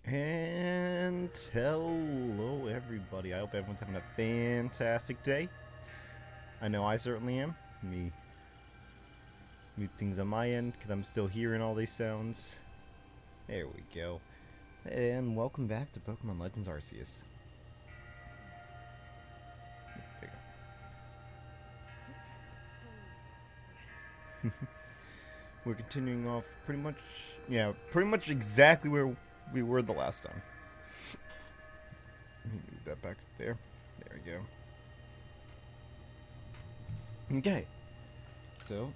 And hello everybody, I hope everyone's having a fantastic day. I know I certainly am. Me mute things on my end because I'm still hearing all these sounds. There we go. And welcome back to Pokemon Legends Arceus. There you go. We're continuing off pretty much exactly where we were the last time. Let me move that back up there. There we go. Okay. So,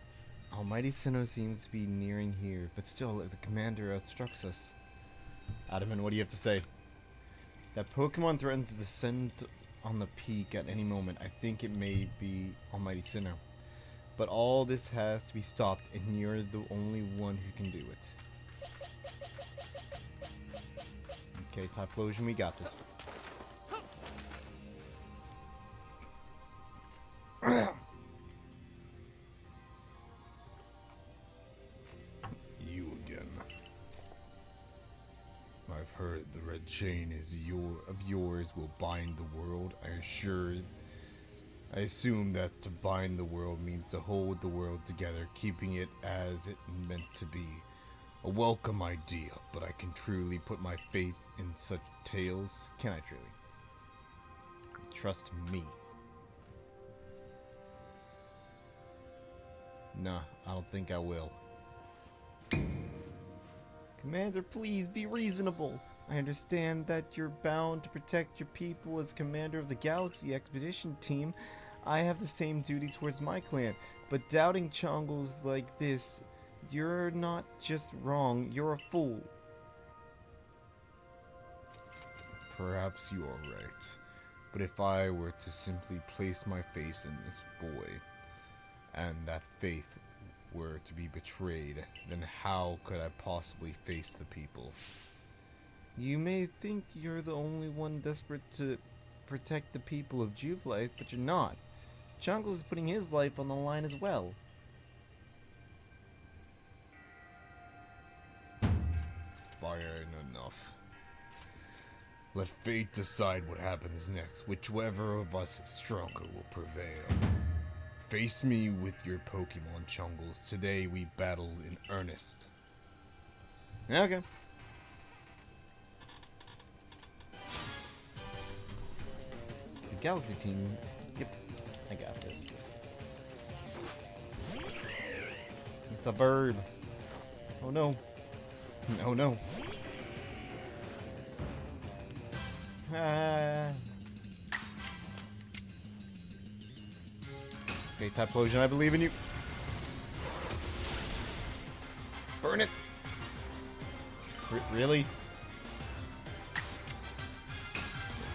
Almighty Sinnoh seems to be nearing here, but still, the commander outstructs us. Adaman, what do you have to say? That Pokemon threatens to descend on the peak at any moment. I think it may be Almighty Sinnoh. But all this has to be stopped, and you're the only one who can do it. Okay, Typhlosion, we got this. You again. I've heard the red chain of yours will bind the world. I assume that to bind the world means to hold the world together, keeping it as it meant to be. A welcome idea, but I can truly put my faith in such tales. Can I truly? Trust me. Nah, I don't think I will. Commander, please be reasonable. I understand that you're bound to protect your people as commander of the Galaxy Expedition Team. I have the same duty towards my clan, but doubting Chongles like this, you're not just wrong, you're a fool. Perhaps you are right, but if I were to simply place my faith in this boy, and that faith were to be betrayed, then how could I possibly face the people? You may think you're the only one desperate to protect the people of Jubilife, but you're not. Chongles is putting his life on the line as well. Fire ain't enough. Let fate decide what happens next. Whichever of us is stronger will prevail. Face me with your Pokemon, Chongles. Today we battle in earnest. Okay. The Galaxy team. Yep, I got this. It's a bird. Oh no. Oh no. Okay, Typhlosion, I believe in you. Burn it. Really?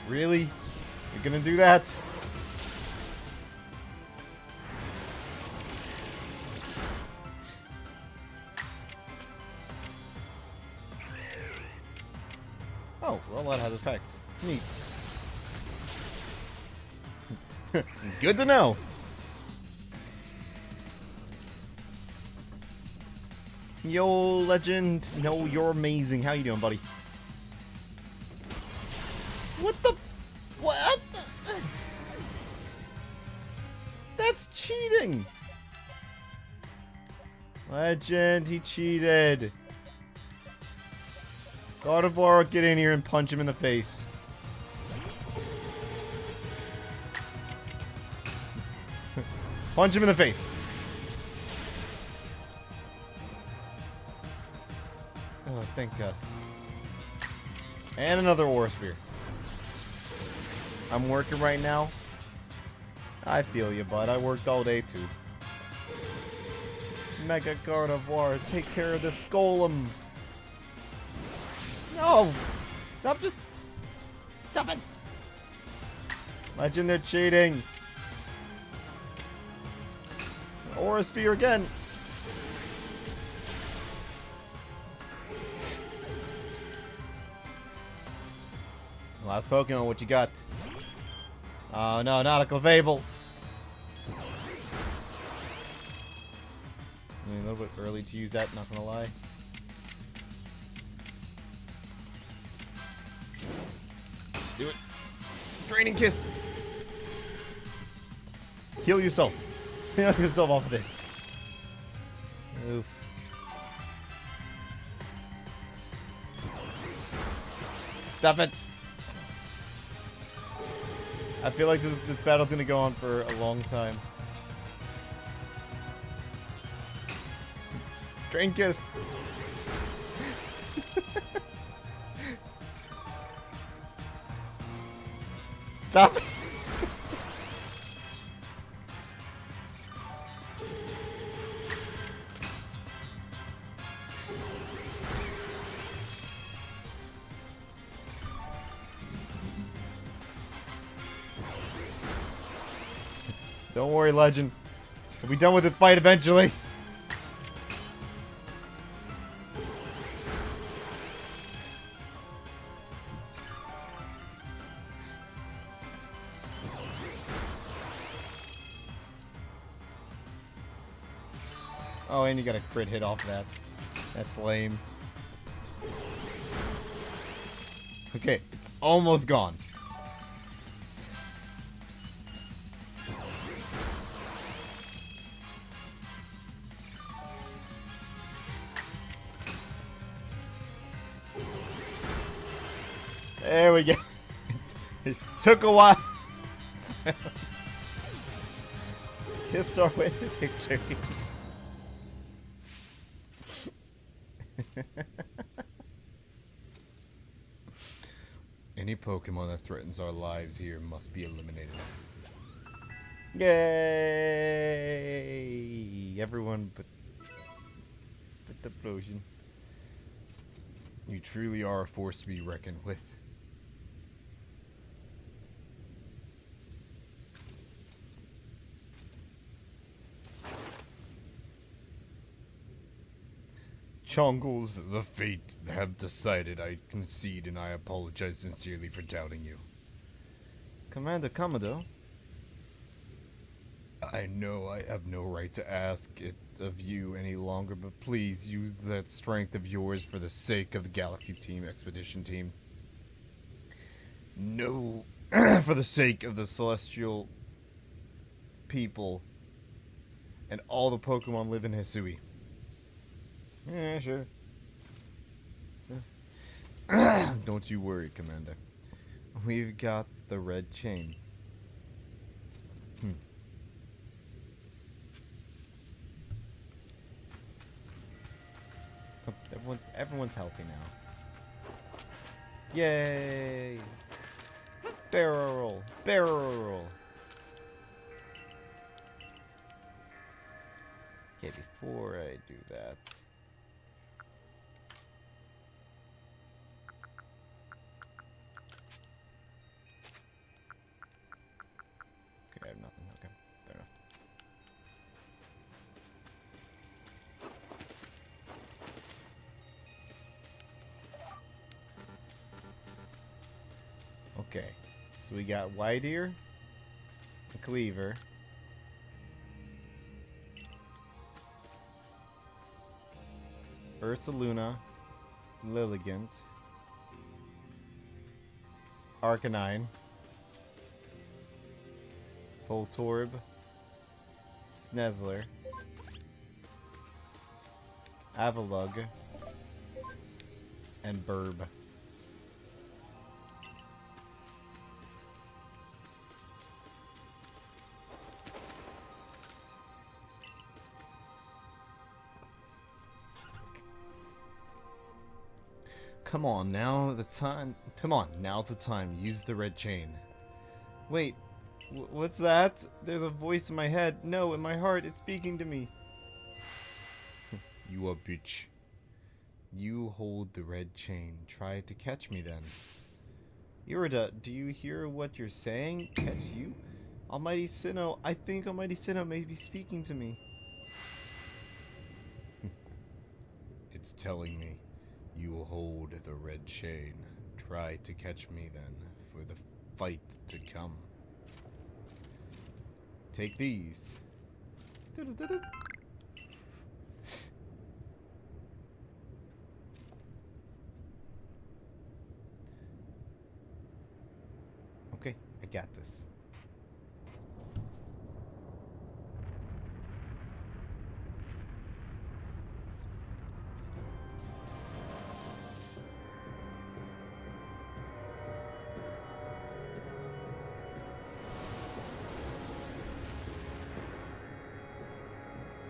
Really? You're gonna do that? Oh, well, that has effect. Neat. Good to know. Yo, legend. No, you're amazing. How you doing, buddy? What the? What? That's cheating. Legend, he cheated. Gardevoir, get in here and punch him in the face. Punch him in the face. thank God. And another Aura Sphere. I'm working right now. I feel you, bud. I worked all day too. Mega Gardevoir, take care of this golem. No! Stop just... Stop it! Imagine they're cheating. Aura Sphere again. Last Pokemon, what you got? Oh no, not a Clefable. I mean, a little bit early to use that, not gonna lie. Do it. Draining Kiss. Heal yourself. Heal yourself off of this. Oof. Stop it. I feel like this battle's gonna go on for a long time. Drain Kiss. Stop it. Don't worry, Legend. We'll be done with this fight eventually. Oh, and you got a crit hit off of that. That's lame. Okay, it's almost gone. There we go. It took a while. Kissed our way to victory. Any Pokemon that threatens our lives here must be eliminated. Yay! Everyone but the Plosion. You truly are a force to be reckoned with. Chongles, the fate have decided. I concede and I apologize sincerely for doubting you. Commander Commodore. I know I have no right to ask it of you any longer, but please use that strength of yours for the sake of the Galaxy Team Expedition Team. No, for the sake of the Celestial people and all the Pokemon live in Hisui. Yeah, sure. Don't you worry, Commander. We've got the red chain. Everyone's healthy now. Yay! Barrel roll! Barrel roll! Okay, before I do that... Okay, I have nothing. Okay, fair enough. Okay, so we got White Ear, a Cleaver, Ursaluna, Lilligant, Arcanine, Voltorb, Sneasler, Avalugg, and Burb. Come on, now the time. Come on, now's the time. Use the red chain. Wait, what's that? There's a voice in my head. No, in my heart, it's speaking to me. You a bitch. You hold the red chain. Try to catch me then. Irida, do you hear what you're saying? Catch you? Almighty Sinnoh, I think Almighty Sinnoh may be speaking to me. It's telling me you hold the red chain. Try to catch me then, for the fight to come. Take these. Okay, I got this.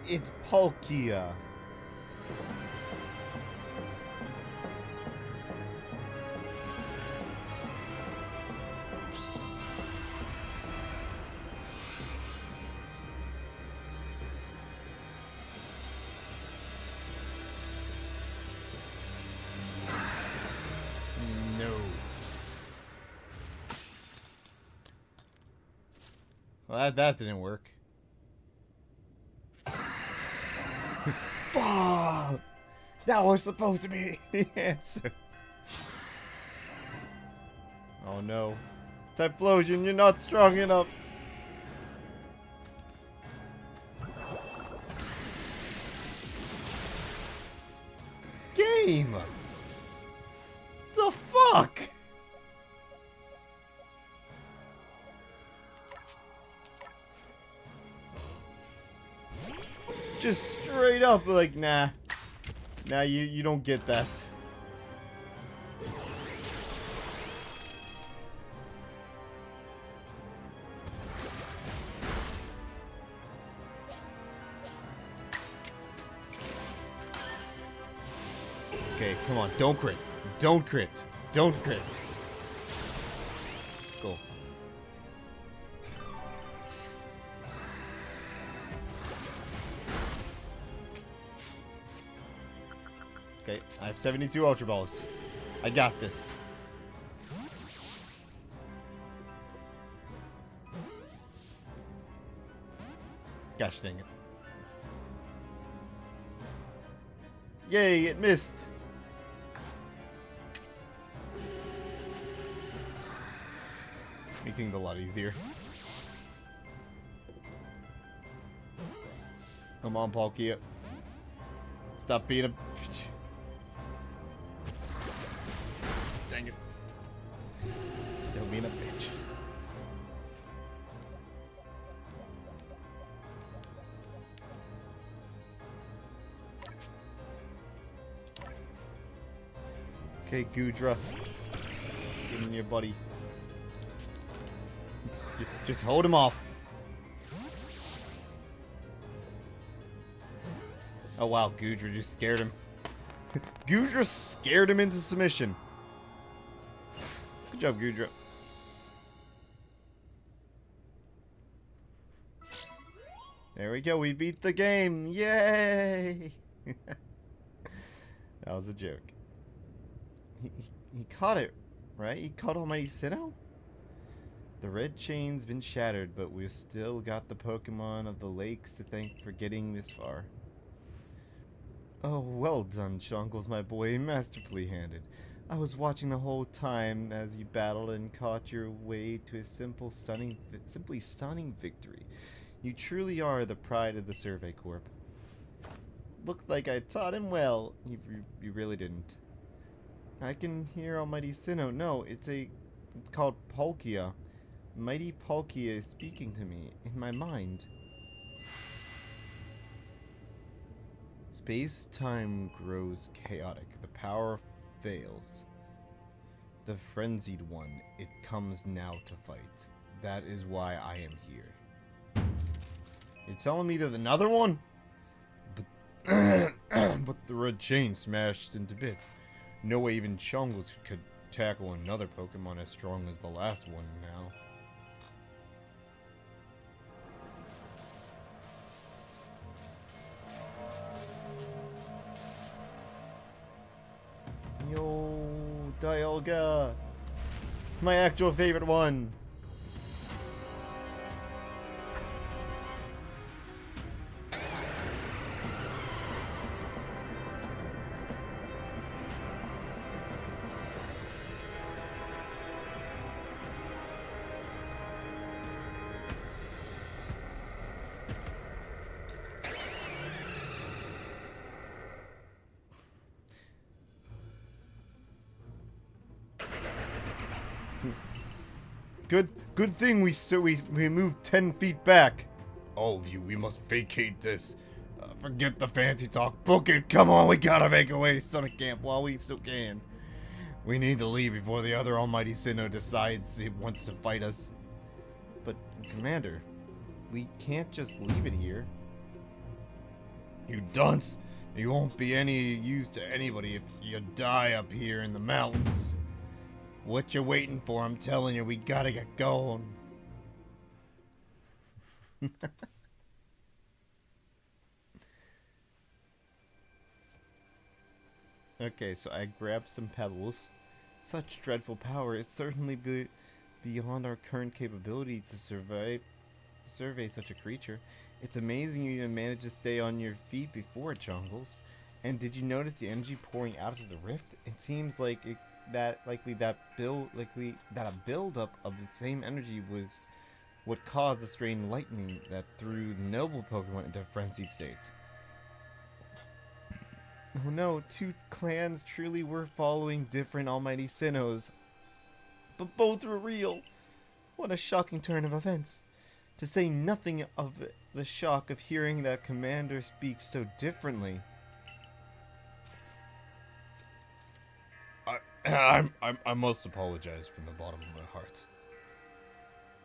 It's Palkia. No. Well, that didn't work. Fuck! That was supposed to be the answer. Oh no. Typhlosion, you're not strong enough. Game! The fuck? Just straight up like, nah. Nah, you don't get that. Okay, come on, don't crit. Don't crit. Don't crit. Go. Okay, I have 72 Ultra Balls. I got this. Gosh dang it. Yay, it missed. Make things a lot easier. Come on, Palkia. Stop being a bitch. Dang it. Still being a bitch. Okay, Gudra. Give me your buddy. Just hold him off. Oh wow, Gudra just scared him. Gudra scared him into submission. Good job, Gudra. There we go, we beat the game. Yay! That was a joke. He caught it, right? He caught Almighty Sinnoh? The red chain's been shattered, but we've still got the Pokemon of the lakes to thank for getting this far. Oh, well done, Chunkles, my boy. Masterfully handled. I was watching the whole time as you battled and caught your way to a simply stunning victory. You truly are the pride of the Survey Corp. Looked like I taught him well. You really didn't. I can hear Almighty Sinnoh. No, it's called Palkia. Mighty Palkia is speaking to me in my mind. Space-time grows chaotic. The power fails. The frenzied one, it comes now to fight. That is why I am here. You're telling me there's another one? But, but the red chain smashed into bits. No way even Chongles could tackle another Pokemon as strong as the last one now. Yo, Dialga! My actual favorite one! Good thing we moved 10 feet back. All of you, we must vacate this. Forget the fancy talk. Book it. Come on, we gotta make our way to Sonic Camp while we still can. We need to leave before the other Almighty Sinnoh decides he wants to fight us. But, Commander, we can't just leave it here. You dunce. You won't be any use to anybody if you die up here in the mountains. What you waiting for? I'm telling you, we gotta get going. Okay, so I grabbed some pebbles. Such dreadful power is certainly beyond our current capability to survey such a creature. It's amazing you even managed to stay on your feet before it, Chongles. And did you notice the energy pouring out of the rift? It seems like that a buildup of the same energy was what caused the strange lightning that threw the noble Pokemon into frenzied states. Oh no, two clans truly were following different Almighty Sinnohs. But both were real! What a shocking turn of events. To say nothing of the shock of hearing that Commander speak so differently. I must apologize from the bottom of my heart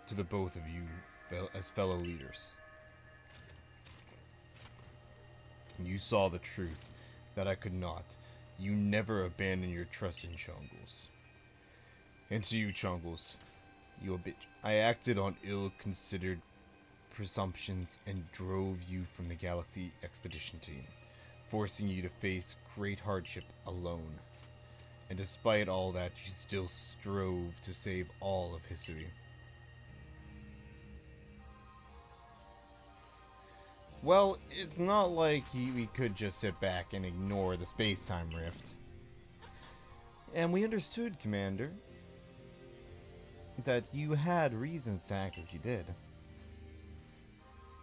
to the both of you as fellow leaders. You saw the truth that I could not. You never abandon your trust in Chongles. And to you, Chongles, you a bitch. I acted on ill-considered presumptions and drove you from the Galaxy Expedition Team, forcing you to face great hardship alone. And despite all that, you still strove to save all of history. Well, it's not like we could just sit back and ignore the space-time rift. And we understood, Commander, that you had reasons to act as you did.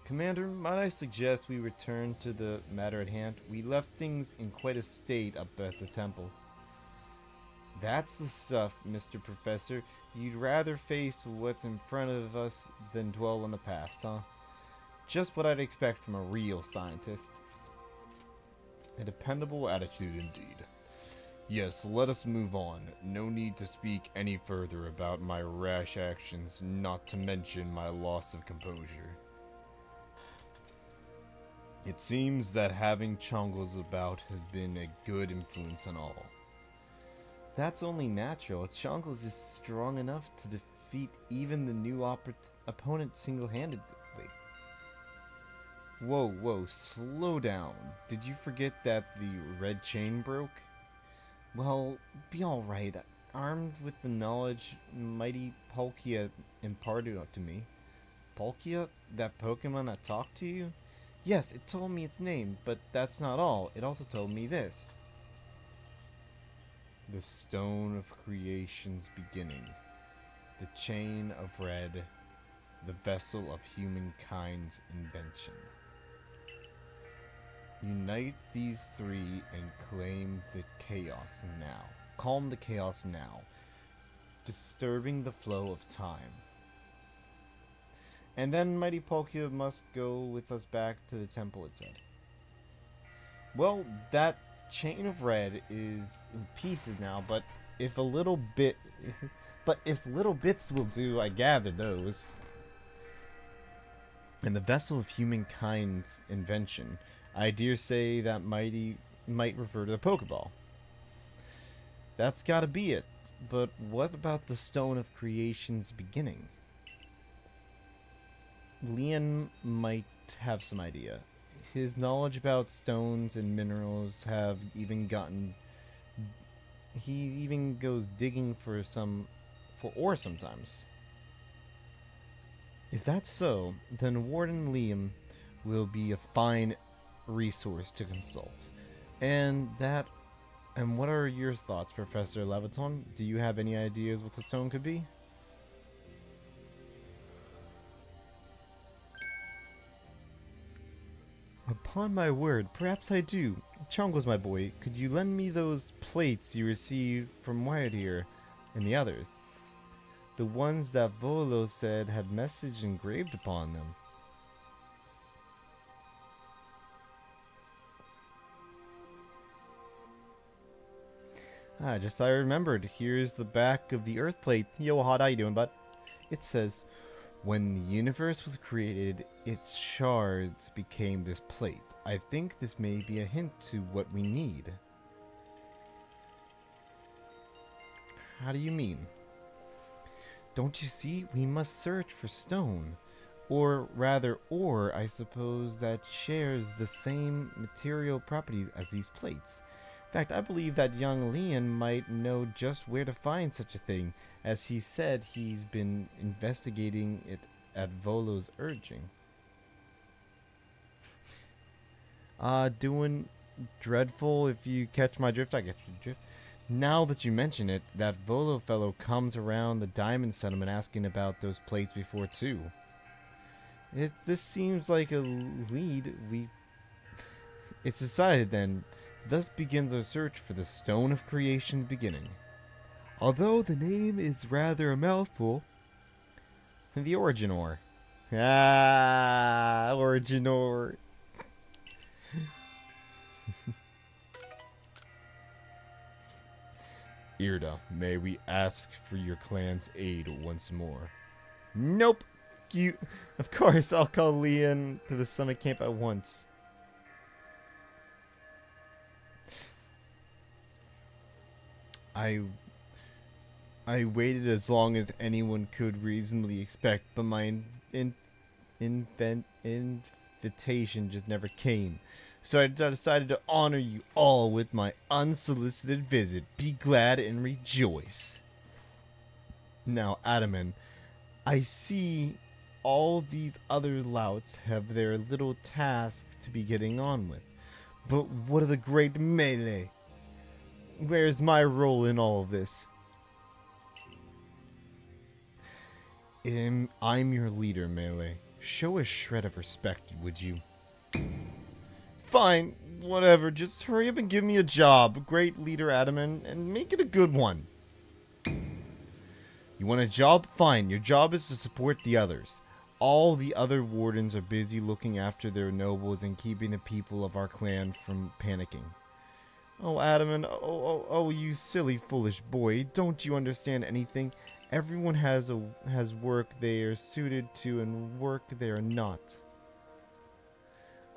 Commander, might I suggest we return to the matter at hand? We left things in quite a state up at the temple. That's the stuff, Mr. Professor. You'd rather face what's in front of us than dwell on the past, huh? Just what I'd expect from a real scientist. A dependable attitude indeed. Yes, let us move on. No need to speak any further about my rash actions, not to mention my loss of composure. It seems that having Chongles about has been a good influence on all. That's only natural. Chongles is strong enough to defeat even the new opponent single-handedly. Whoa, slow down. Did you forget that the red chain broke? Well, be alright. Armed with the knowledge mighty Palkia imparted to me. Palkia? That Pokemon that talked to you? Yes, it told me its name, but that's not all. It also told me this. The Stone of Creation's beginning. The Chain of Red. The Vessel of Humankind's invention. Unite these three and claim the chaos now. Calm the chaos now. Disturbing the flow of time. And then mighty Palkia must go with us back to the temple, it said. Well, that Chain of Red is in pieces now, but if little bits will do, I gather those. And the Vessel of Humankind's invention, I dare say that might refer to the Pokeball. That's gotta be it. But what about the Stone of Creation's beginning? Leon might have some idea. His knowledge about stones and minerals have even gotten. He even goes digging for ore sometimes. If that's so, then Warden Liam will be a fine resource to consult. And that. And what are your thoughts, Professor Leviton? Do you have any ideas what the stone could be? Upon my word, perhaps I do. Chongles, my boy, could you lend me those plates you received from Wyatt here and the others? The ones that Volo said had message engraved upon them. Just I remembered. Here's the back of the Earth plate. Yo, how you doing, bud? It says, when the universe was created, its shards became this plate. I think this may be a hint to what we need. How do you mean? Don't you see? We must search for stone. Or rather, ore, I suppose, that shares the same material properties as these plates. In fact, I believe that young Leon might know just where to find such a thing, as he said he's been investigating it at Volo's urging. Doing dreadful if you catch my drift. I get your drift. Now that you mention it, that Volo fellow comes around the diamond settlement asking about those plates before too. This seems like a lead. It's decided then. Thus begins our search for the Stone of Creation's beginning. Although the name is rather a mouthful. The Origin Ore. Origin Ore. Irda, may we ask for your clan's aid once more? Nope. Of course, I'll call Leon to the summit camp at once. I waited as long as anyone could reasonably expect, but my invitation just never came. So I decided to honor you all with my unsolicited visit. Be glad and rejoice. Now, Adaman, I see all these other louts have their little tasks to be getting on with. But what of the great melee? Where's my role in all of this? I'm your leader, Melee. Show a shred of respect, would you? Fine, whatever. Just hurry up and give me a job, great leader Adaman, and make it a good one. You want a job? Fine. Your job is to support the others. All the other wardens are busy looking after their nobles and keeping the people of our clan from panicking. Oh, Adaman, oh, you silly, foolish boy. Don't you understand anything? Everyone has work they are suited to and work they are not.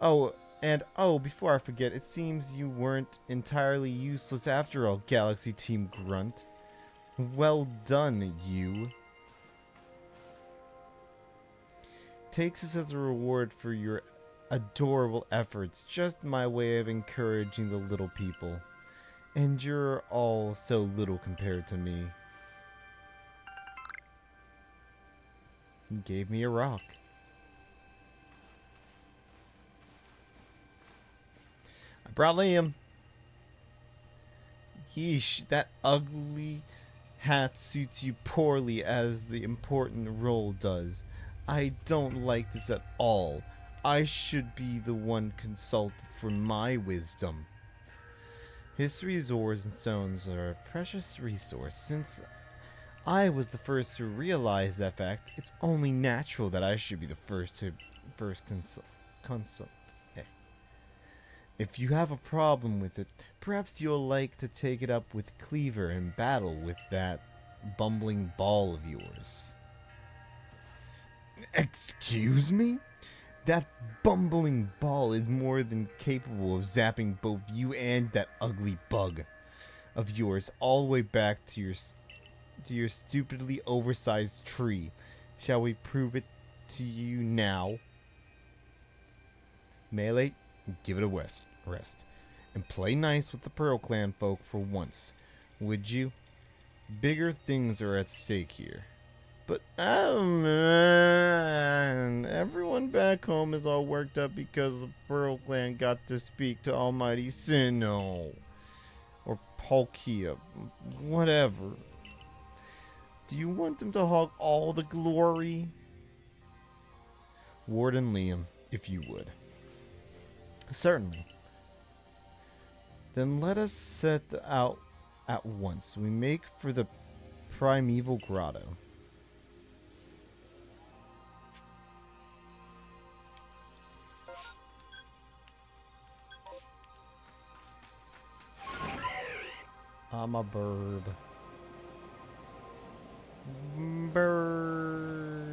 Oh, and before I forget, it seems you weren't entirely useless after all, Galaxy Team Grunt. Well done, you. Takes this as a reward for your adorable efforts. Just my way of encouraging the little people. And you're all so little compared to me. He gave me a rock. I brought Liam. Yeesh, that ugly hat suits you poorly as the important role does. I don't like this at all. I should be the one consulted for my wisdom. History's ores and stones are a precious resource. Since I was the first to realize that fact, it's only natural that I should be the first to consult. If you have a problem with it, perhaps you'll like to take it up with Cleaver and battle with that bumbling ball of yours. Excuse me? That bumbling ball is more than capable of zapping both you and that ugly bug. of yours all the way back to your stupidly oversized tree. Shall we prove it to you now? Melee, give it a rest. And play nice with the Pearl Clan folk for once. Would you? Bigger things are at stake here. But, oh man, everyone back home is all worked up because the Pearl Clan got to speak to Almighty Sinnoh. Or Palkia, whatever. Do you want them to hog all the glory? Warden Liam, if you would. Certainly. Then let us set out at once. We make for the primeval grotto. I'm a bird. Bird.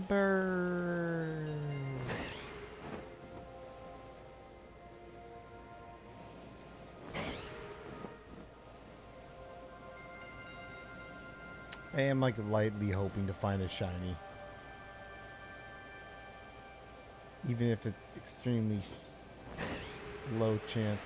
Bird. I am like lightly hoping to find a shiny. Even if it's extremely low chance.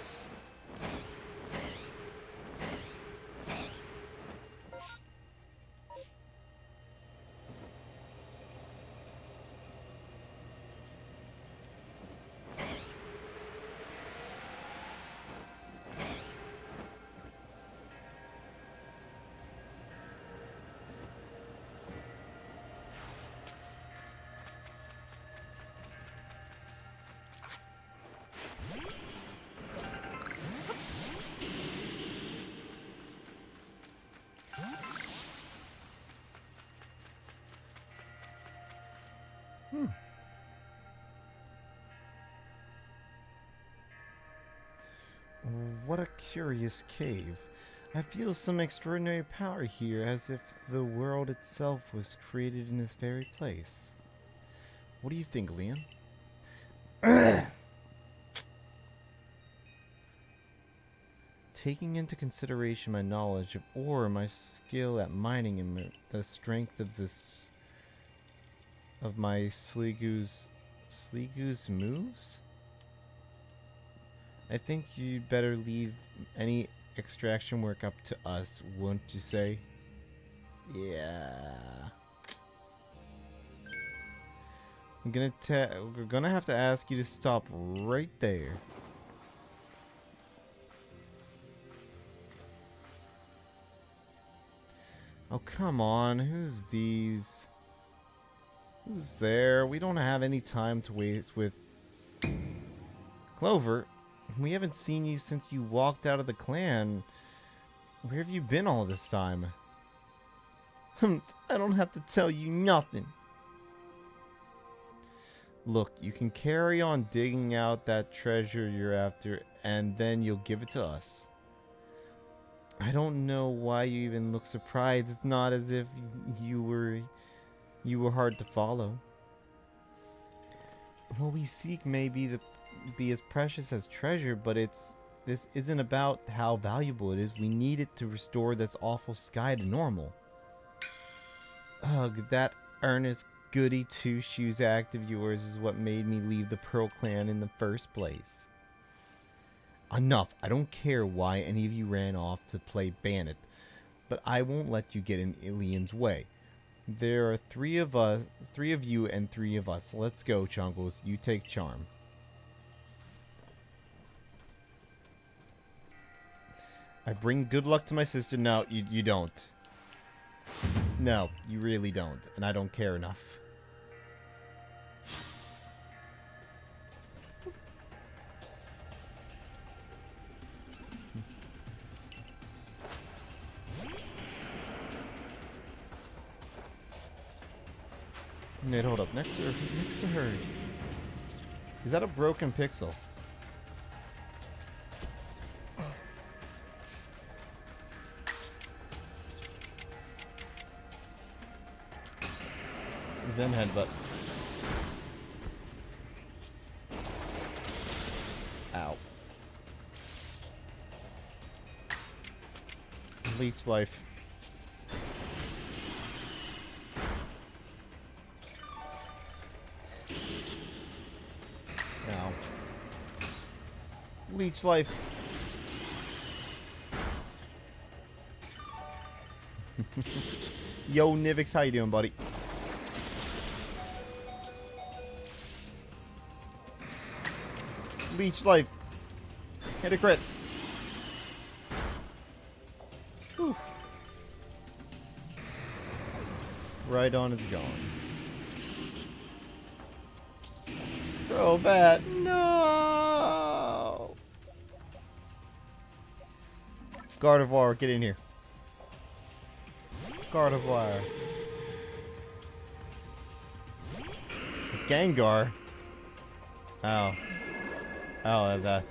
What a curious cave. I feel some extraordinary power here, as if the world itself was created in this very place. What do you think, Liam? Taking into consideration my knowledge of ore, my skill at mining, and the strength of my Sliggoo's moves, I think you'd better leave any extraction work up to us, won't you say? Yeah. We're gonna have to ask you to stop right there. Oh, come on. Who's these? Who's there? We don't have any time to waste with... Clover, we haven't seen you since you walked out of the clan. Where have you been all this time? I don't have to tell you nothing. Look, you can carry on digging out that treasure you're after, and then you'll give it to us. I don't know why you even look surprised. It's not as if you were hard to follow. What we seek may be as precious as treasure, but this isn't about how valuable it is. We need it to restore this awful sky to normal. Ugh, that earnest goody two-shoes act of yours is what made me leave the Pearl Clan in the first place. Enough. I don't care why any of you ran off to play bandit, but I won't let you get in Ilian's way. There are three of you and three of us. Let's go, Chunkles. You take charm. I bring good luck to my sister. No, you don't. No, you really don't, and I don't care enough. Nate, hold up. Next to her. Is that a broken pixel? Then headbutt. Ow. Leech life. Ow. Leech life. Yo, Nivix, how you doing, buddy? Leech life. Hit a crit. Whew. Right on, it's gone. Throw bat. No. Gardevoir, get in here. Gardevoir. Gengar. Oh. Oh, that.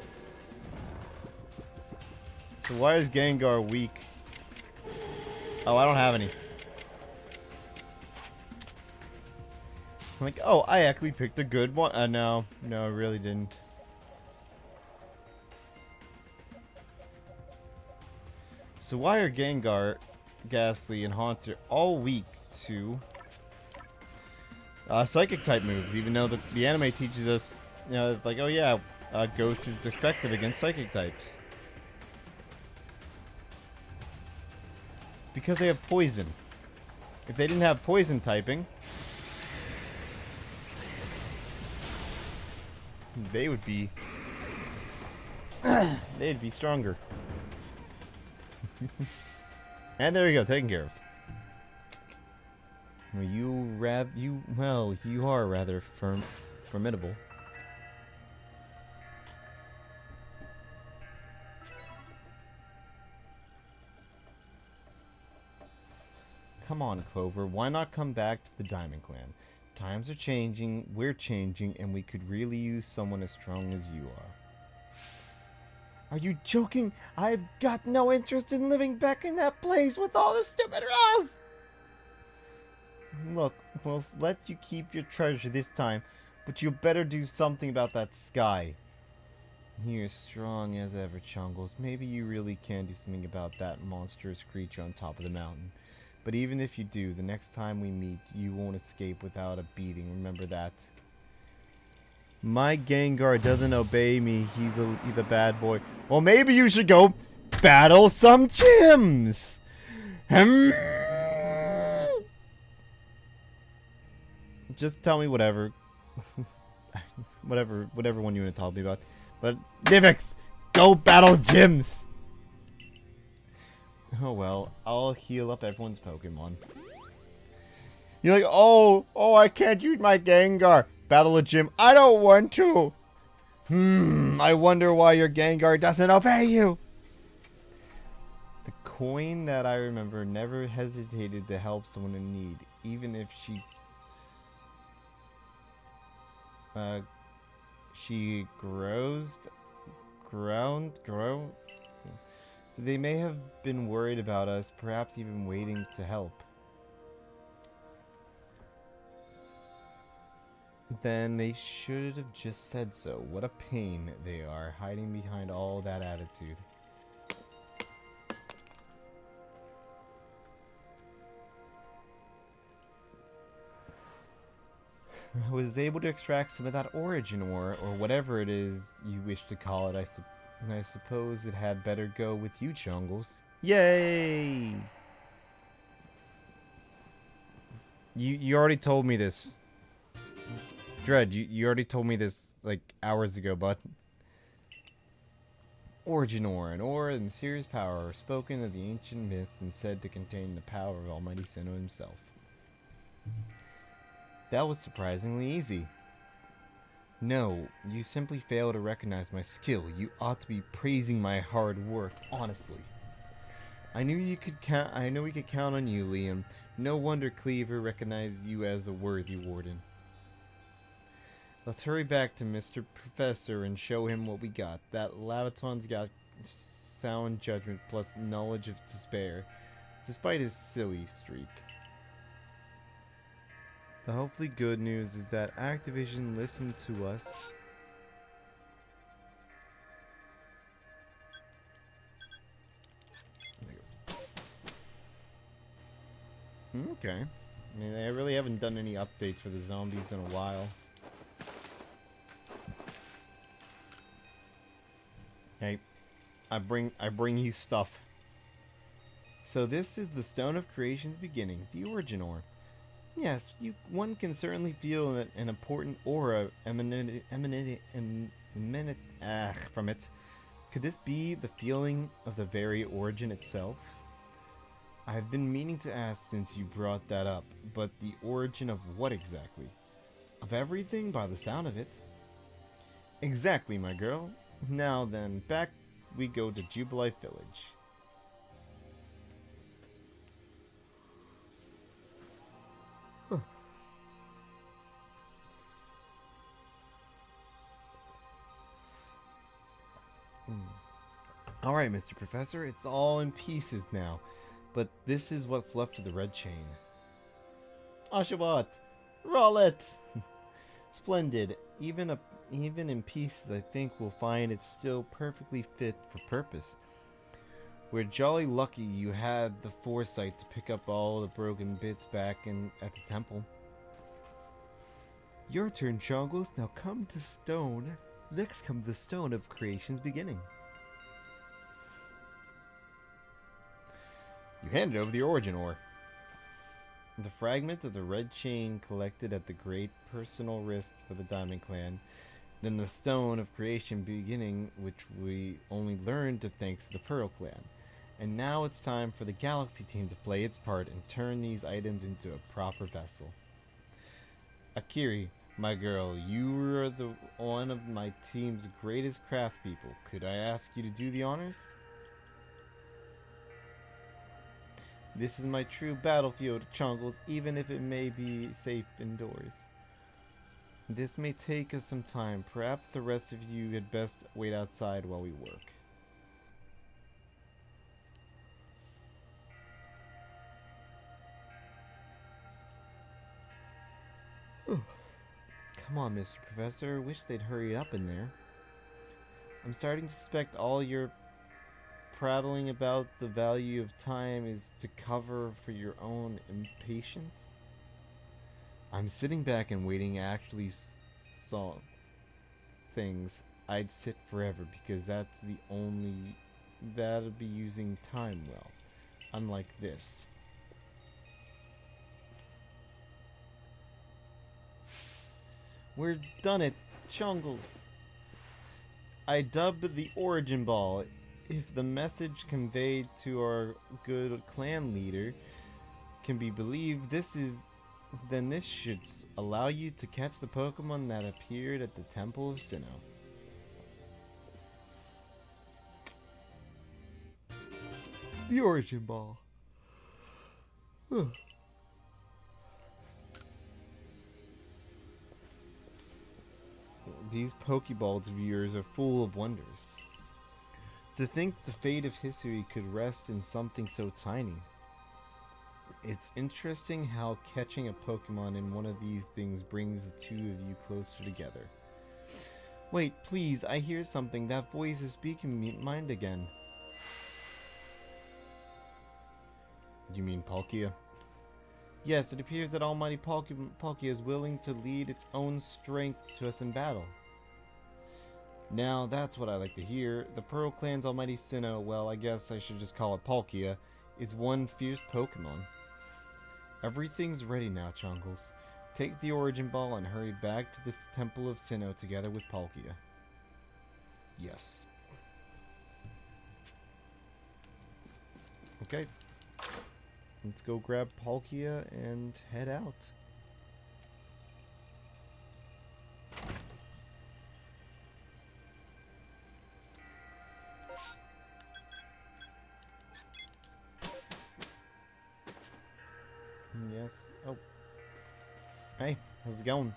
So why is Gengar weak? Oh, I don't have any. I'm like, oh, I actually picked a good one. No, I really didn't. So why are Gengar, Ghastly, and Haunter all weak to psychic type moves? Even though the anime teaches us, you know, it's like, oh yeah, Ghost is effective against psychic types. Because they have poison. If they didn't have poison typing, they would be they'd be stronger. And there we go, taken care of. Well, you are rather formidable. Come on, Clover. Why not come back to the Diamond Clan? Times are changing, we're changing, and we could really use someone as strong as you are. Are you joking? I've got no interest in living back in that place with all the stupid rules! Look, we'll let you keep your treasure this time, but you better do something about that sky. You're strong as ever, Chungles. Maybe you really can do something about that monstrous creature on top of the mountain. But even if you do, the next time we meet, you won't escape without a beating. Remember that. My Gengar doesn't obey me. He's a bad boy. Well, maybe you should go battle some gyms. Just tell me whatever. whatever one you want to talk to me about. But Nivix, go battle gyms. Oh well, I'll heal up everyone's Pokemon. You're like, oh, I can't use my Gengar. Battle a gym. I don't want to. I wonder why your Gengar doesn't obey you. The coin that I remember never hesitated to help someone in need, even if she grow. They may have been worried about us, perhaps even waiting to help. Then they should have just said so. What a pain they are, hiding behind all that attitude. I was able to extract some of that origin ore, or whatever it is you wish to call it. I suppose it had better go with you, Chungles. Yay! You already told me this. Dread, you already told me this like hours ago, bud. Origin ore, an ore of mysterious power, spoken of the ancient myth and said to contain the power of Almighty Sinnoh himself. That was surprisingly easy. No, you simply fail to recognize my skill. You ought to be praising my hard work, honestly. I knew we could count on you, Liam. No wonder Cleaver recognized you as a worthy warden. Let's hurry back to Mr. Professor and show him what we got. That Lavaton's got sound judgment plus knowledge of despair, despite his silly streak. The hopefully good news is that Activision listened to us. Okay. I mean, they really haven't done any updates for the zombies in a while. Hey, I bring you stuff. So this is the Stone of Creation's beginning, the origin ore. Yes, one can certainly feel an important aura from it. Could this be the feeling of the very origin itself? I've been meaning to ask since you brought that up, but the origin of what exactly? Of everything by the sound of it. Exactly, my girl. Now then, back we go to Jubilife Village. Alright, Mr. Professor, it's all in pieces now, but this is what's left of the red chain. Oshawott! Roll it! Splendid. Even in pieces, I think we'll find it still perfectly fit for purpose. We're jolly lucky you had the foresight to pick up all the broken bits back at the temple. Your turn, Chongles. Now come to stone. Next comes the Stone of Creation's beginning. You handed over the origin ore. The fragment of the red chain collected at the great personal risk for the Diamond Clan, then the Stone of Creation beginning, which we only learned to thanks to the Pearl Clan. And now it's time for the Galaxy team to play its part and turn these items into a proper vessel. Akiri, my girl, you are one of my team's greatest craftspeople. Could I ask you to do the honors? This is my true battlefield, Chongles, even if it may be safe indoors. This may take us some time. Perhaps the rest of you had best wait outside while we work. Come on, Mr. Professor. Wish they'd hurry up in there. I'm starting to suspect all your prattling about the value of time is to cover for your own impatience. I'm sitting back and waiting. Actually saw things. I'd sit forever because that's the only that'd be using time well. Unlike this. We're done it, Chongles. I dubbed the Origin Ball. If the message conveyed to our good clan leader can be believed, then this should allow you to catch the Pokemon that appeared at the Temple of Sinnoh. The Origin Ball. These Pokeballs of yours are full of wonders. To think the fate of history could rest in something so tiny. It's interesting how catching a Pokemon in one of these things brings the two of you closer together. Wait, please, I hear something. That voice is speaking mind again. You mean Palkia? Yes, it appears that Almighty Palkia is willing to lead its own strength to us in battle. Now, that's what I like to hear. The Pearl Clan's Almighty Sinnoh, well, I guess I should just call it Palkia, is one fierce Pokemon. Everything's ready now, Chongles. Take the Origin Ball and hurry back to this Temple of Sinnoh together with Palkia. Yes. Okay. Let's go grab Palkia and head out. Yes. Oh. Hey, how's it going?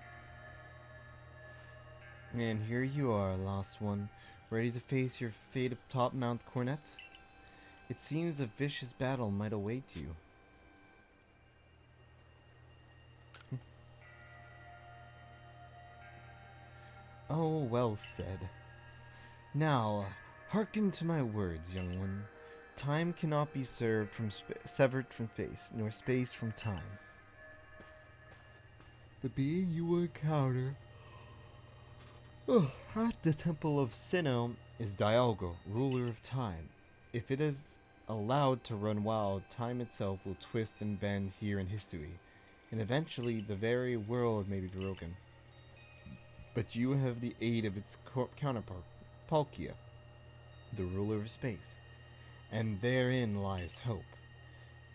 And here you are, lost one, ready to face your fate atop Mount Cornet? It seems a vicious battle might await you. Oh, well said. Now, hearken to my words, young one. Time cannot be severed from space, nor space from time. The being you will encounter at the Temple of Sinnoh is Dialga, ruler of time. If it is allowed to run wild, time itself will twist and bend here in history, and eventually the very world may be broken. But you have the aid of its counterpart, Palkia, the ruler of space, and therein lies hope.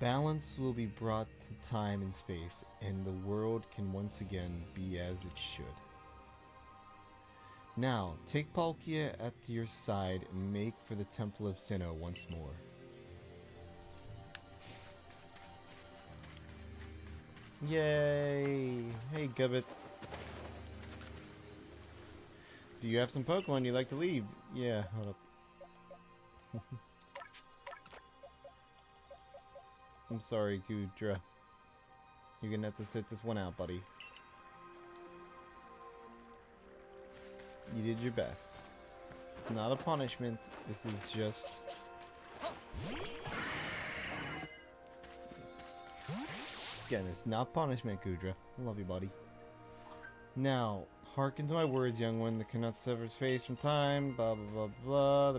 Balance will be brought to time and space, and the world can once again be as it should. Now, take Palkia at your side and make for the Temple of Sinnoh once more. Yay! Hey, Gubbit. Do you have some Pokemon you'd like to leave? Yeah, hold up. I'm sorry, Gudra. You're gonna have to sit this one out, buddy. You did your best. It's not a punishment. This is just... Again, it's not punishment, Gudra. I love you, buddy. Now, hearken to my words, young one. That cannot sever space from time. Blah blah blah blah.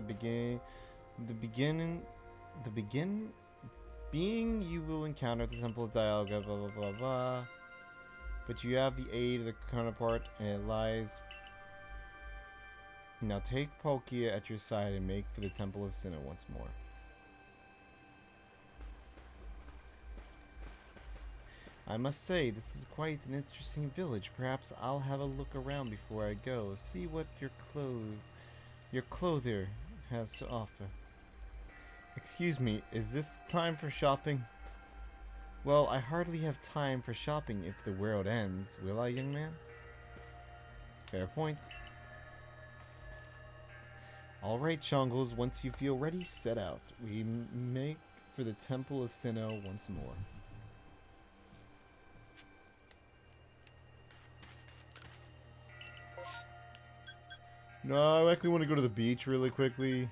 Being you will encounter at the Temple of Dialga. Blah blah blah blah. But you have the aid of the counterpart, and it lies. Now take Palkia at your side and make for the Temple of Sinnoh once more. I must say, this is quite an interesting village. Perhaps I'll have a look around before I go. See what your clothier has to offer. Excuse me, is this time for shopping? Well, I hardly have time for shopping if the world ends, will I, young man? Fair point. Alright, Chongles, once you feel ready, set out. We make for the Temple of Sinnoh once more. No, I actually want to go to the beach really quickly.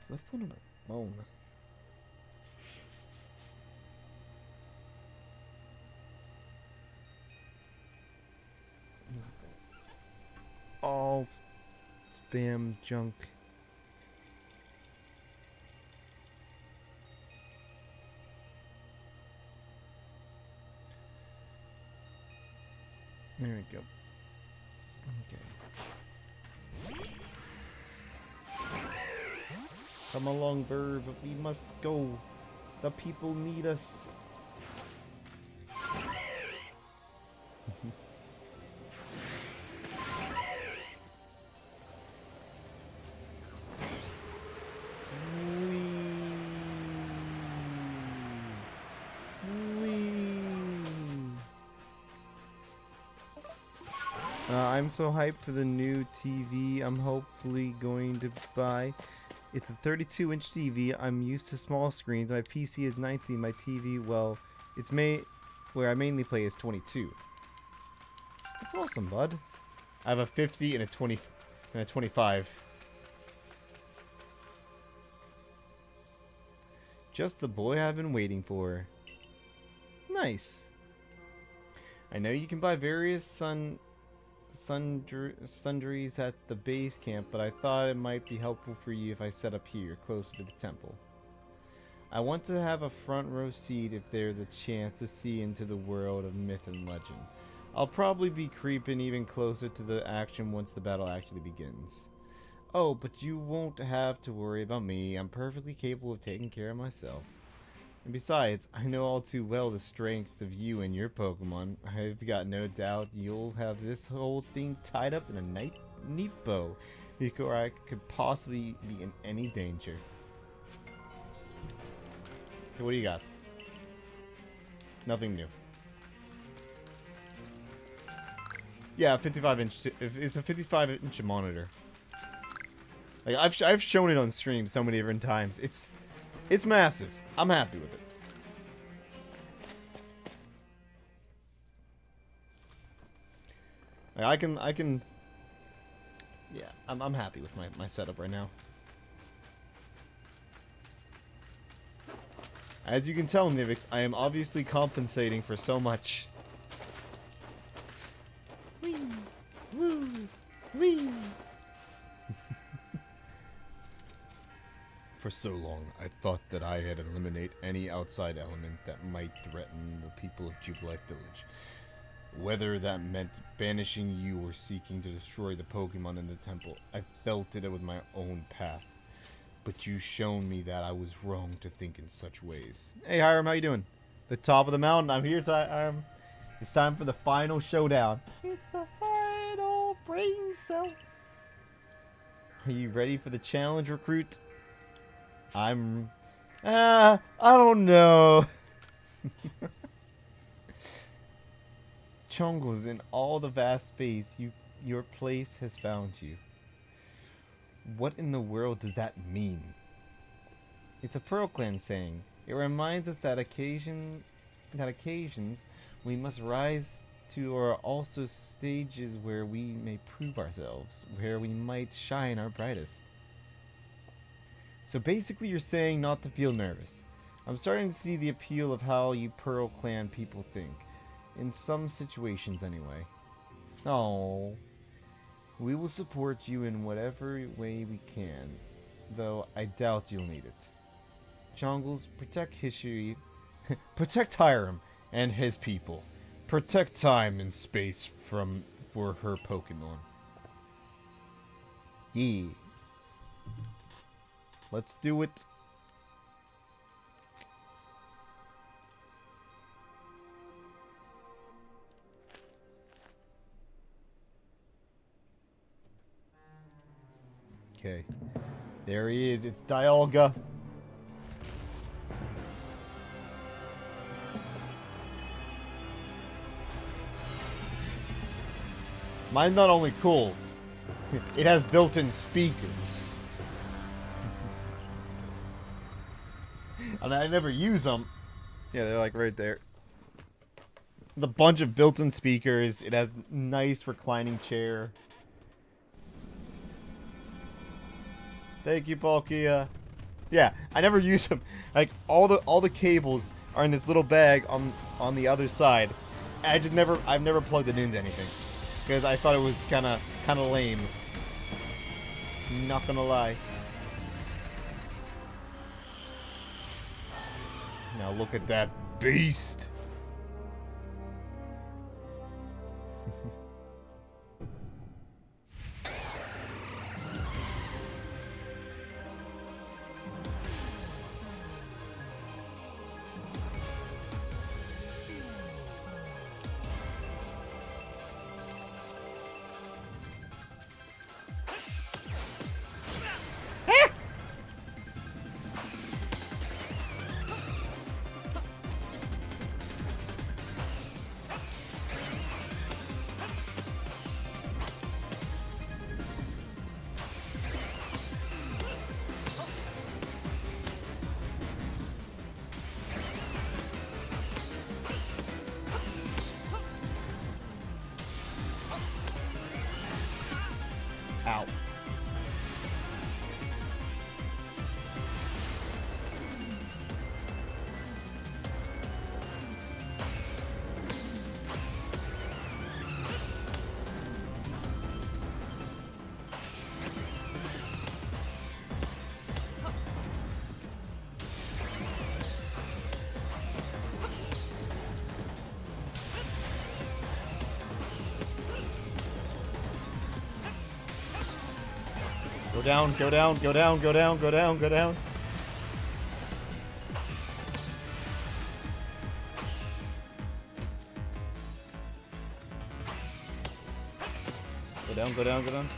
Let's put on my phone. All spam junk. There we go. Okay. Come along, bird, but we must go. The people need us. I'm so hyped for the new TV I'm hopefully going to buy. It's a 32-inch TV. I'm used to small screens. My PC is 19. My TV, well, it's where I mainly play is 22. That's awesome, bud. I have a 50 and a 20 and a 25. Just the boy I've been waiting for. Nice. I know you can buy various sundries at the base camp, but I thought it might be helpful for you if I set up here, closer to the temple. I want to have a front row seat if there's a chance to see into the world of myth and legend. I'll probably be creeping even closer to the action once the battle actually begins. Oh, but you won't have to worry about me. I'm perfectly capable of taking care of myself. And besides, I know all too well the strength of you and your Pokemon. I've got no doubt you'll have this whole thing tied up in a neat bow before I could possibly be in any danger. Okay, what do you got? Nothing new. Yeah, 55-inch. It's a 55-inch monitor. Like I've shown it on stream so many different times. It's It's massive. I'm happy with it. I can. Yeah, I'm happy with my setup right now. As you can tell, Nivix, I am obviously compensating for so much. Wee, woo, wee. For so long, I thought that I had eliminated any outside element that might threaten the people of Jubilife Village. Whether that meant banishing you or seeking to destroy the Pokemon in the temple, I felt it with my own path. But you've shown me that I was wrong to think in such ways. Hey Hiram, how you doing? The top of the mountain. I'm here, Hiram. It's time for the final showdown. It's the final brain cell. Are you ready for the challenge, recruit? I don't know. Chungles, in all the vast space, your place has found you. What in the world does that mean? It's a Pearl Clan saying. It reminds us that occasions we must rise to our also stages where we may prove ourselves, where we might shine our brightest. So basically you're saying not to feel nervous. I'm starting to see the appeal of how you Pearl Clan people think. In some situations anyway. Oh. We will support you in whatever way we can, though I doubt you'll need it. Chongles, protect history. Protect Hiram and his people. Protect time and space for her Pokemon. Yeah. Let's do it. Okay. There he is. It's Dialga. Mine's not only cool, it has built-in speakers. And I never use them. Yeah, they're like right there. With a bunch of built-in speakers. It has nice reclining chair. Thank you, Palkia. Yeah, I never use them. Like all the cables are in this little bag on the other side. I've never plugged it into anything because I thought it was kind of lame. Not gonna lie. Now look at that beast. Ow. Go down, go down, go down, go down, go down, go down. Go down, go down, go down.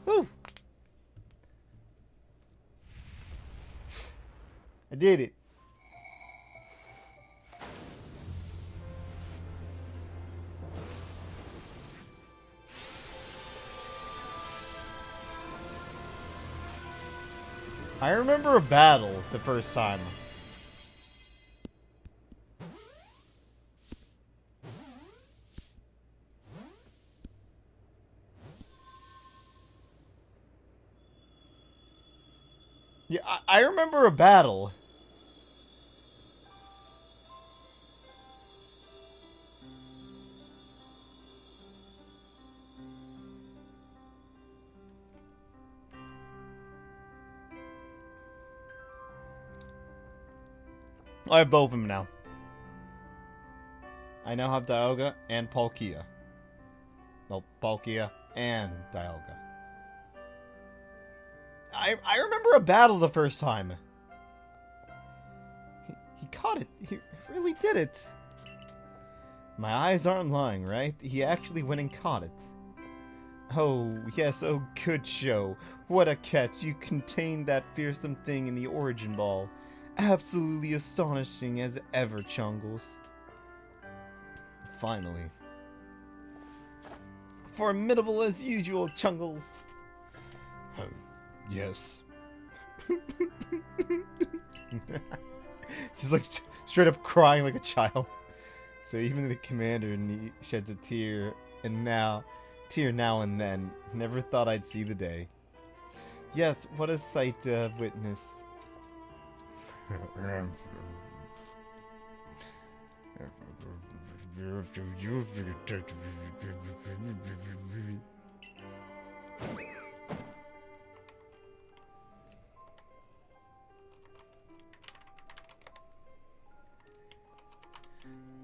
Woo! I did it. I remember a battle the first time. Yeah, I remember a battle. I have both of them now. I now have Dialga and Palkia. Well, Palkia and Dialga. I remember a battle the first time. He caught it. He really did it. My eyes aren't lying, right? He actually went and caught it. Oh, yes, oh good show. What a catch. You contained that fearsome thing in the Origin Ball. Absolutely astonishing as ever, Chungles. Finally. Formidable as usual, Chungles. Yes. She's like straight up crying like a child. So even the commander sheds a tear, and now and then. Never thought I'd see the day. Yes, what a sight to have witnessed.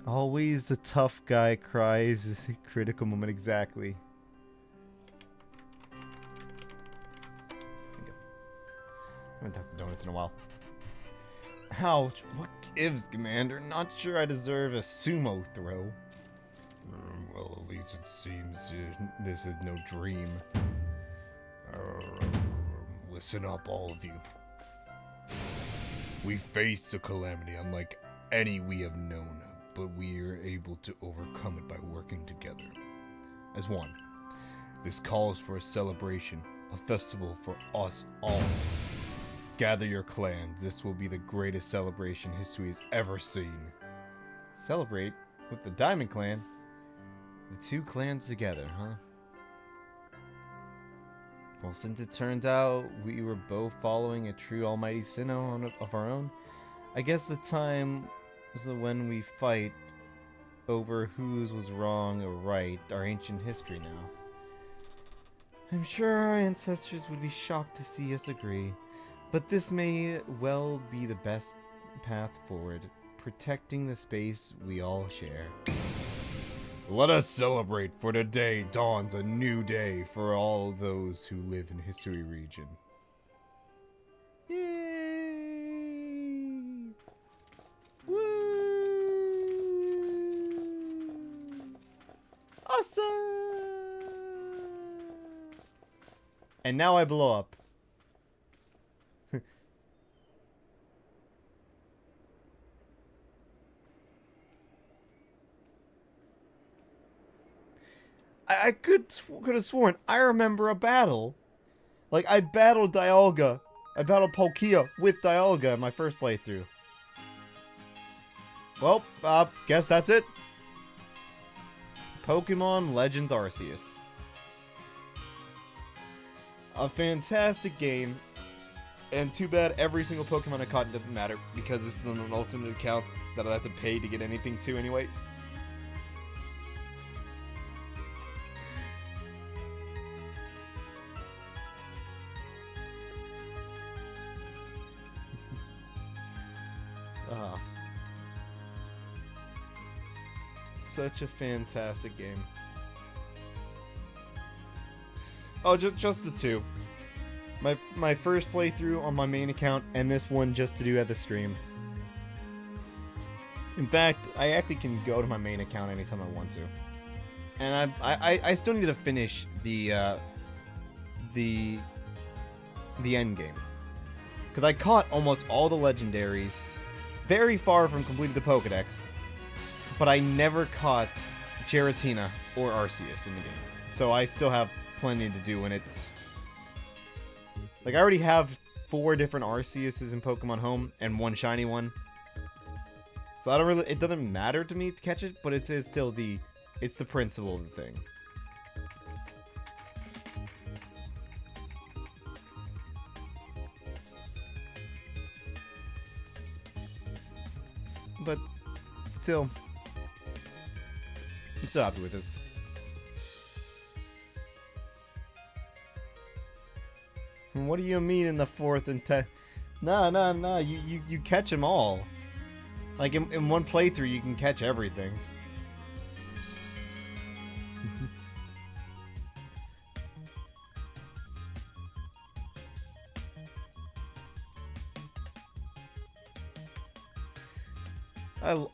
Always the tough guy cries at the critical moment, exactly. I haven't talked to Donuts in a while. Ouch, what gives, Commander? Not sure I deserve a sumo throw. Well, at least it seems this is no dream. Listen up, all of you. We faced a calamity unlike any we have known, but we are able to overcome it by working together as one. This calls for a celebration, a festival for us all. Gather your clans. This will be the greatest celebration history has ever seen. Celebrate with the Diamond Clan? The two clans together, huh? Well, since it turned out we were both following a true almighty Sinnoh of our own, I guess the time is when we fight over whose was wrong or right, our ancient history now. I'm sure our ancestors would be shocked to see us agree, but this may well be the best path forward, protecting the space we all share. Let us celebrate, for today dawns a new day for all those who live in History Region. Yay! Woo! Awesome! And now I blow up. I could have sworn I remember a battle. Like, I battled Dialga. I battled Palkia with Dialga in my first playthrough. Well, guess that's it. Pokémon Legends Arceus. A fantastic game. And too bad every single Pokemon I caught doesn't matter, because this is an ultimate account that I'd have to pay to get anything to anyway. Such a fantastic game. Oh, just the two. My first playthrough on my main account, and this one just to do at the stream. In fact, I actually can go to my main account anytime I want to. And I still need to finish the end game, because I caught almost all the legendaries, very far from completing the Pokédex, but I never caught Giratina or Arceus in the game. So I still have plenty to do in it. Like, I already have 4 different Arceuses in Pokemon Home and 1 shiny one. So I don't really, it doesn't matter to me to catch it, but it's still it's the principle of the thing. But still, I'm still happy with this. What do you mean in the 4th and 10th? Nah. You catch them all. Like in one playthrough, you can catch everything.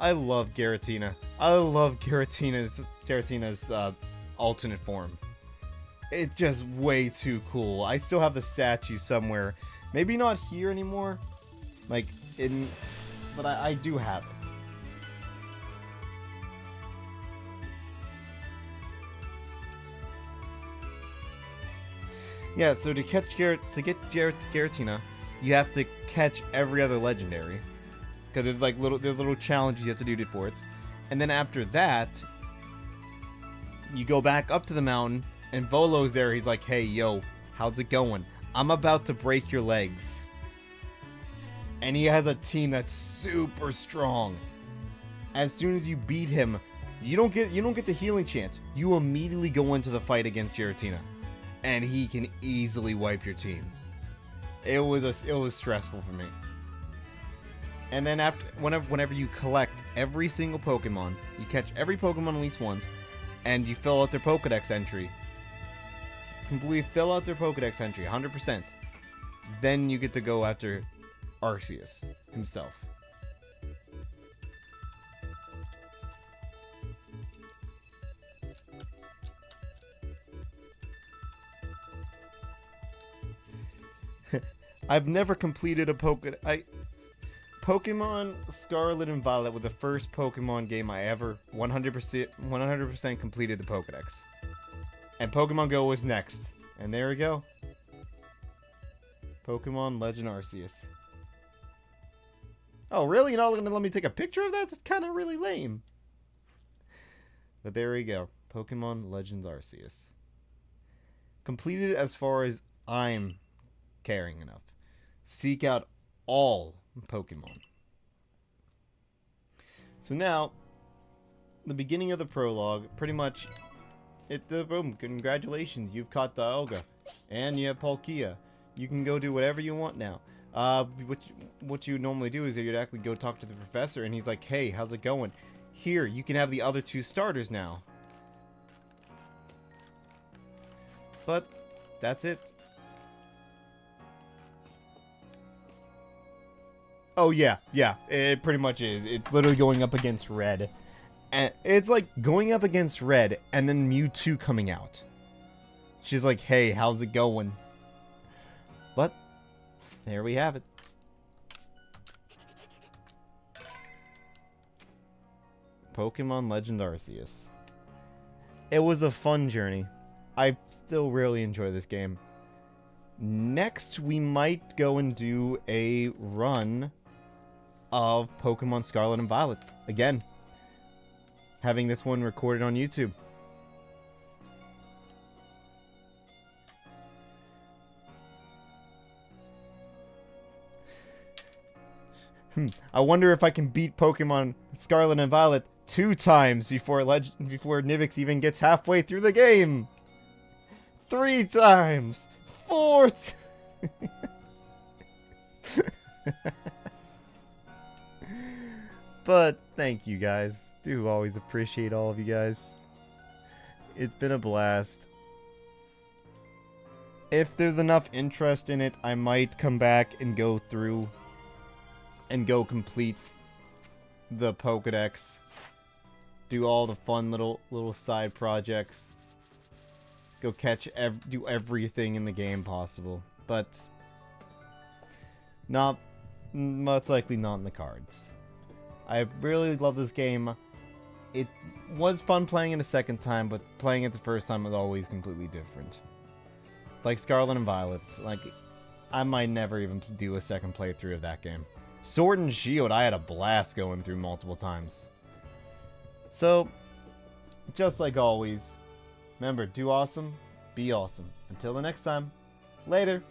I love Giratina. I love Giratina's alternate form. It's just way too cool. I still have the statue somewhere. Maybe not here anymore. Like, but I do have it. Yeah, so to get Giratina, you have to catch every other legendary. Because there's like little challenges you have to do for it. And then after that, you go back up to the mountain, and Volo's there. He's like, hey, yo, how's it going? I'm about to break your legs. And he has a team that's super strong. As soon as you beat him, you don't get the healing chance. You immediately go into the fight against Giratina, and he can easily wipe your team. It was stressful for me. And then whenever you collect every single Pokemon, you catch every Pokemon at least once, and you fill out their Pokedex entry. Completely fill out their Pokedex entry, 100%. Then you get to go after Arceus himself. I've never completed a Pokemon Scarlet and Violet was the first Pokemon game I ever 100% completed the Pokedex. And Pokemon Go was next. And there we go. Pokemon Legend Arceus. Oh, really? You're not going to let me take a picture of that? That's kind of really lame. But there we go. Pokemon Legends Arceus. Completed as far as I'm caring enough. Seek out all Pokemon. So now, the beginning of the prologue, pretty much, boom, congratulations, you've caught Dialga, and you have Palkia. You can go do whatever you want now. What you normally do is you'd actually go talk to the professor, and he's like, hey, how's it going? Here, you can have the other 2 starters now. But, that's it. Oh, yeah, it pretty much is. It's literally going up against Red. And it's like going up against Red, and then Mewtwo coming out. She's like, hey, how's it going? But, there we have it. Pokemon Legend Arceus. It was a fun journey. I still really enjoy this game. Next, we might go and do a run of Pokemon Scarlet and Violet. Again, having this one recorded on YouTube. I wonder if I can beat Pokemon Scarlet and Violet 2 times before Nivix even gets halfway through the game. 3 times. 4 But thank you guys. Do always appreciate all of you guys. It's been a blast. If there's enough interest in it, I might come back and go through and go complete the Pokedex. Do all the fun little side projects. Go catch do everything in the game possible. But most likely not in the cards. I really love this game. It was fun playing it a second time, but playing it the first time was always completely different. Like Scarlet and Violet. Like, I might never even do a second playthrough of that game. Sword and Shield, I had a blast going through multiple times. So, just like always, remember, do awesome, be awesome. Until the next time, later.